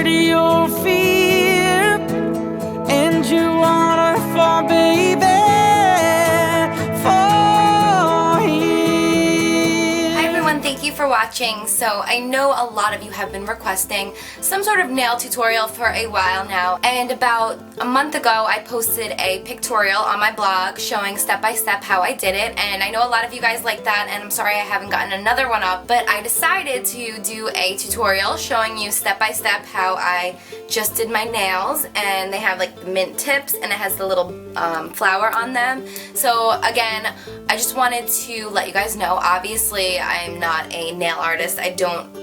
your fear, and you wanna fall, baby, for him. Hi everyone, thank you for watching. So I know a lot of you have been requesting some sort of nail tutorial for a while now, and about a month ago I posted a pictorial on my blog showing step by step how I did it, and I know a lot of you guys like that, and I'm sorry I haven't gotten another one up, but I decided to do a tutorial showing you step by step how I just did my nails, and they have like the mint tips and it has the little flower on them. So again, I just wanted to let you guys know, obviously I'm not a nail artist. I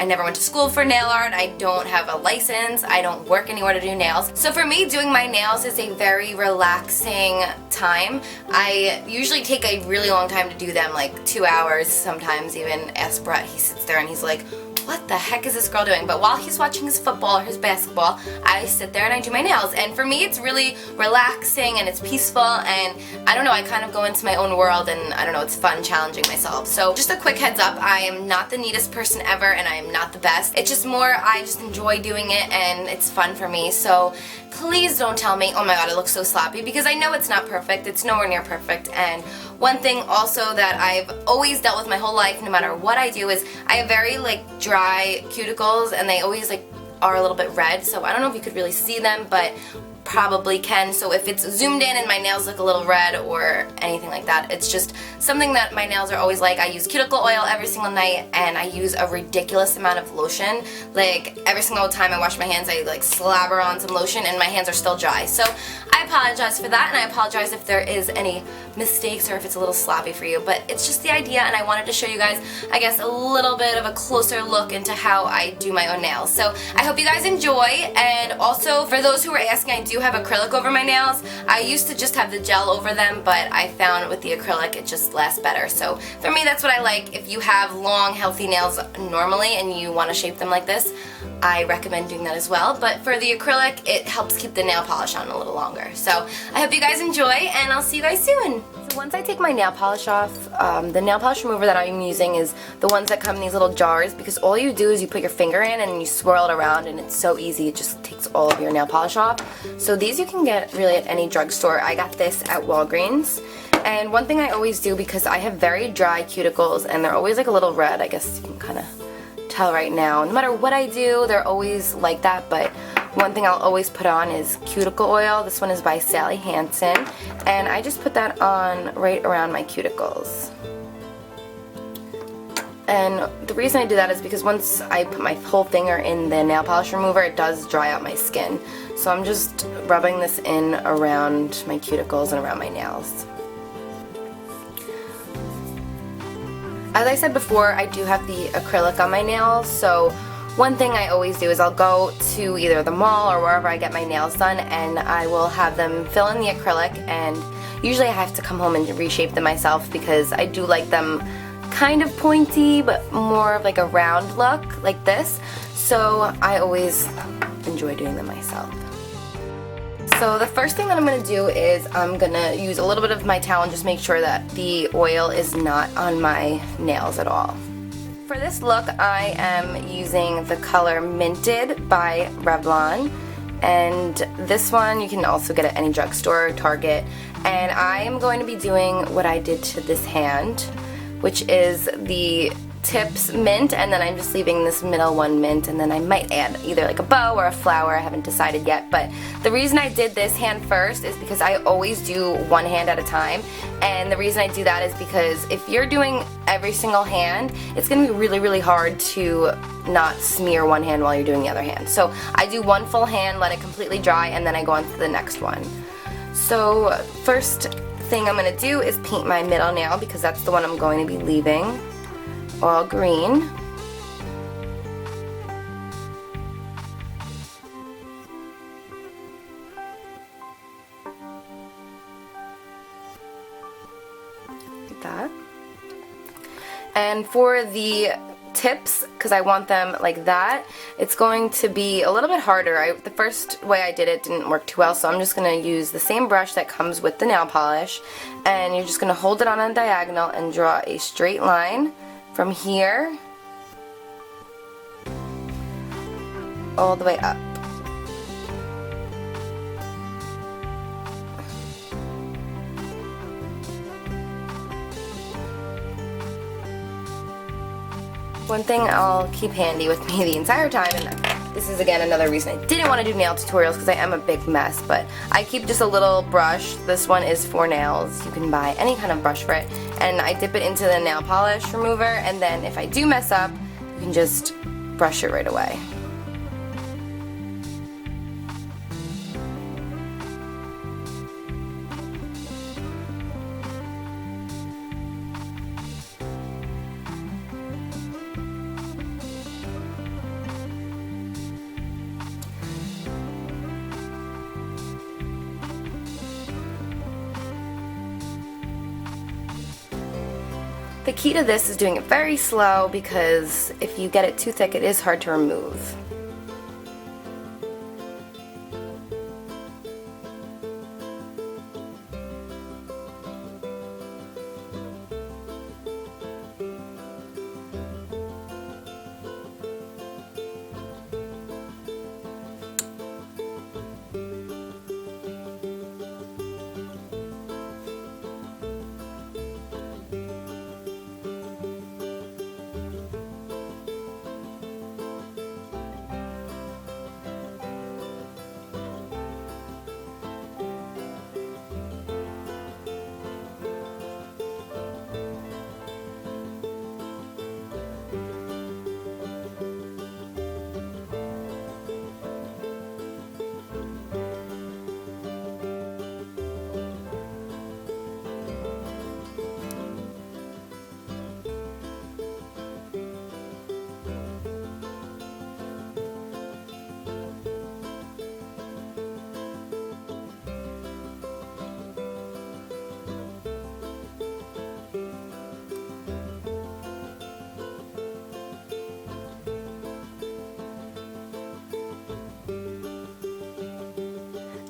never went to school for nail art. I don't have a license. I don't work anywhere to do nails. So for me, doing my nails is a very relaxing time. I usually take a really long time to do them, like 2 hours sometimes. Even ask Brett, he sits there and he's like, what the heck is this girl doing? But while he's watching his football or his basketball, I sit there and I do my nails. And for me, it's really relaxing and it's peaceful, and I don't know, I kind of go into my own world, and I don't know, it's fun challenging myself. So just a quick heads up, I am not the neatest person ever, and I am not the best. It's just more, I just enjoy doing it and it's fun for me. So please don't tell me, oh my god, it looks so sloppy, because I know it's not perfect. It's nowhere near perfect. And one thing also that I've always dealt with my whole life, no matter what I do, is I have very like dry cuticles, and they always like are a little bit red. So I don't know if you could really see them, but probably can. So if it's zoomed in and my nails look a little red or anything like that, it's just something that my nails are always like. I use cuticle oil every single night, and I use a ridiculous amount of lotion. Like every single time I wash my hands, I like slabber on some lotion and my hands are still dry. So I apologize for that, and I apologize if there is any mistakes or if it's a little sloppy for you, but it's just the idea, and I wanted to show you guys, I guess, a little bit of a closer look into how I do my own nails. So I hope you guys enjoy, and also for those who were asking, I do have acrylic over my nails. I used to just have the gel over them, but I found with the acrylic it just lasts better. So for me, that's what I like. If you have long, healthy nails normally and you want to shape them like this, I recommend doing that as well. But for the acrylic, it helps keep the nail polish on a little longer. So I hope you guys enjoy, and I'll see you guys soon. So once I take my nail polish off, the nail polish remover that I'm using is the ones that come in these little jars, because all you do is you put your finger in and you swirl it around, and it's so easy. It just takes all of your nail polish off. So these you can get really at any drugstore. I got this at Walgreens. And one thing I always do, because I have very dry cuticles and they're always like a little red, I guess you can kind of tell right now. No matter what I do, they're always like that, but one thing I'll always put on is cuticle oil. This one is by Sally Hansen, and I just put that on right around my cuticles. And the reason I do that is because once I put my whole finger in the nail polish remover, it does dry out my skin. So I'm just rubbing this in around my cuticles and around my nails. As I said before, I do have the acrylic on my nails, so one thing I always do is I'll go to either the mall or wherever I get my nails done, and I will have them fill in the acrylic, and usually I have to come home and reshape them myself, because I do like them kind of pointy but more of like a round look like this, so I always enjoy doing them myself. So the first thing that I'm going to do is I'm going to use a little bit of my towel and just make sure that the oil is not on my nails at all. For this look, I am using the color Minted by Revlon, and this one you can also get at any drugstore or Target, and I am going to be doing what I did to this hand, which is the tips mint, and then I'm just leaving this middle one mint, and then I might add either like a bow or a flower. I haven't decided yet, but the reason I did this hand first is because I always do one hand at a time, and the reason I do that is because if you're doing every single hand, it's going to be really, really hard to not smear one hand while you're doing the other hand. So I do one full hand, let it completely dry, and then I go on to the next one. So first thing I'm going to do is paint my middle nail, because that's the one I'm going to be leaving all green. Like that. And for the tips, because I want them like that, it's going to be a little bit harder. The first way I did it didn't work too well, so I'm just going to use the same brush that comes with the nail polish, and you're just going to hold it on a diagonal and draw a straight line from here all the way up One thing I'll keep handy with me the entire time, and this is again another reason I didn't want to do nail tutorials because I am a big mess, but I keep just a little brush. This one is for nails. You can buy any kind of brush for it, and I dip it into the nail polish remover, and then if I do mess up, you can just brush it right away. The key to this is doing it very slow because if you get it too thick, it is hard to remove.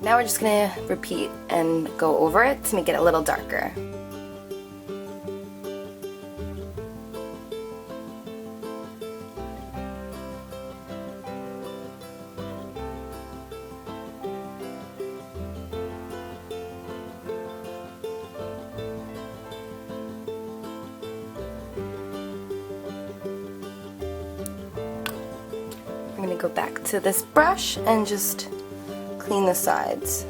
Now we're just going to repeat and go over it to make it a little darker. I'm going to go back to this brush and just clean the sides.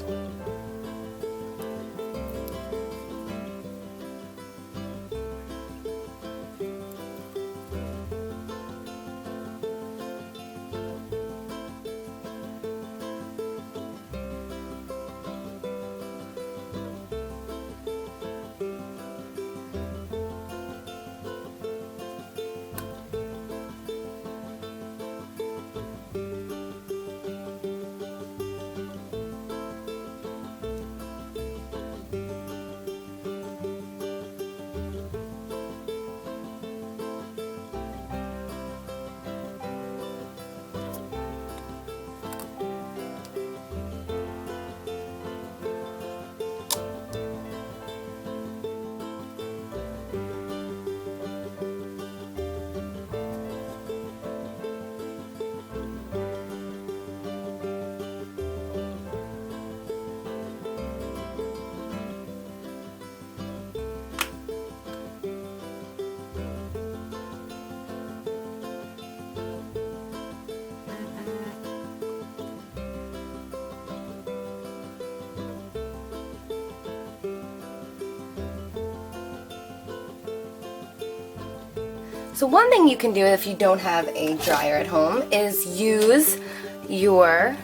So one thing you can do if you don't have a dryer at home is use your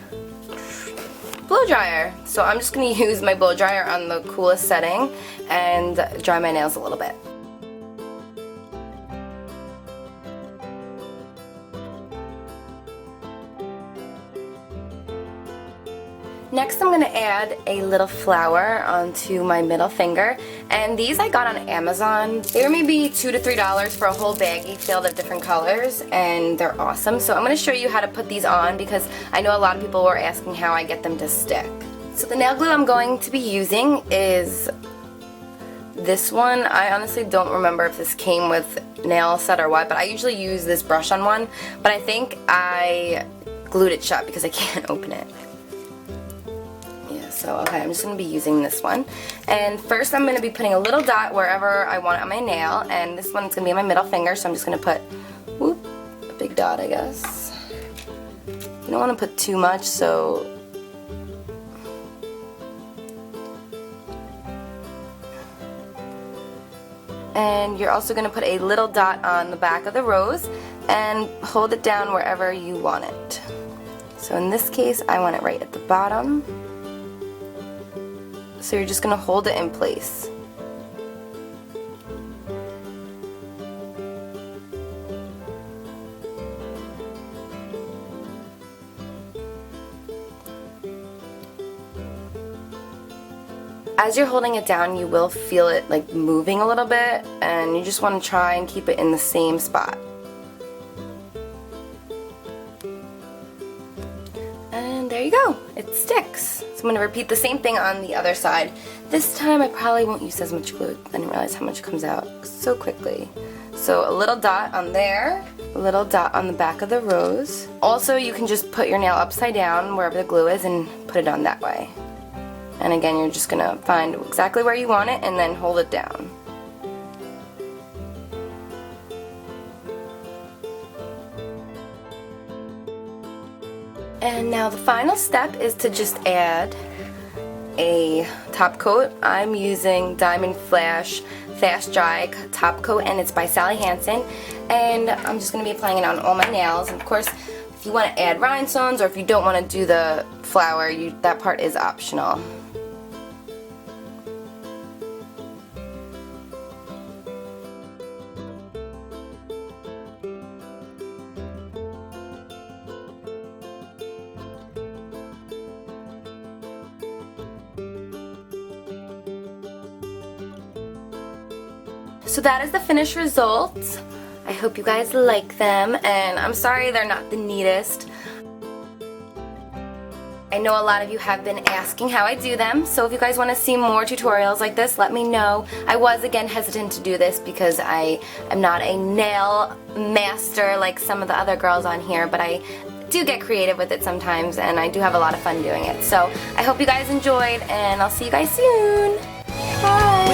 blow dryer. So I'm just going to use my blow dryer on the coolest setting and dry my nails a little bit. Next I'm going to add a little flower onto my middle finger, and these I got on Amazon. They were maybe $2 to $3 for a whole baggie filled of different colors, and they're awesome. So I'm going to show you how to put these on because I know a lot of people were asking how I get them to stick. So the nail glue I'm going to be using is this one. I honestly don't remember if this came with nail set or what, but I usually use this brush on one, but I think I glued it shut because I can't open it. So, okay, I'm just going to be using this one. And first I'm going to be putting a little dot wherever I want it on my nail. And this one's going to be on my middle finger, so I'm just going to put, whoop, dot, I guess. You don't want to put too much, so and you're also going to put a little dot on the back of the rose and hold it down wherever you want it. So in this case, I want it right at the bottom. So you're just going to hold it in place. As you're holding it down, you will feel it like moving a little bit, and you just want to try and keep it in the same spot. And there you go, it sticks. So I'm going to repeat the same thing on the other side. This time I probably won't use as much glue. I didn't realize how much comes out so quickly. So a little dot on there, a little dot on the back of the rose. Also, you can just put your nail upside down wherever the glue is and put it on that way. And again, you're just going to find exactly where you want it and then hold it down. And now the final step is to just add a top coat. I'm using Diamond Flash Fast Dry Top Coat, and it's by Sally Hansen. And I'm just going to be applying it on all my nails. And of course, if you want to add rhinestones or if you don't want to do the flower, that part is optional. So that is the finished result. I hope you guys like them, and I'm sorry they're not the neatest. I know a lot of you have been asking how I do them, so if you guys want to see more tutorials like this, let me know. I was again hesitant to do this because I am not a nail master like some of the other girls on here, but I do get creative with it sometimes, and I do have a lot of fun doing it. So I hope you guys enjoyed, and I'll see you guys soon. Bye!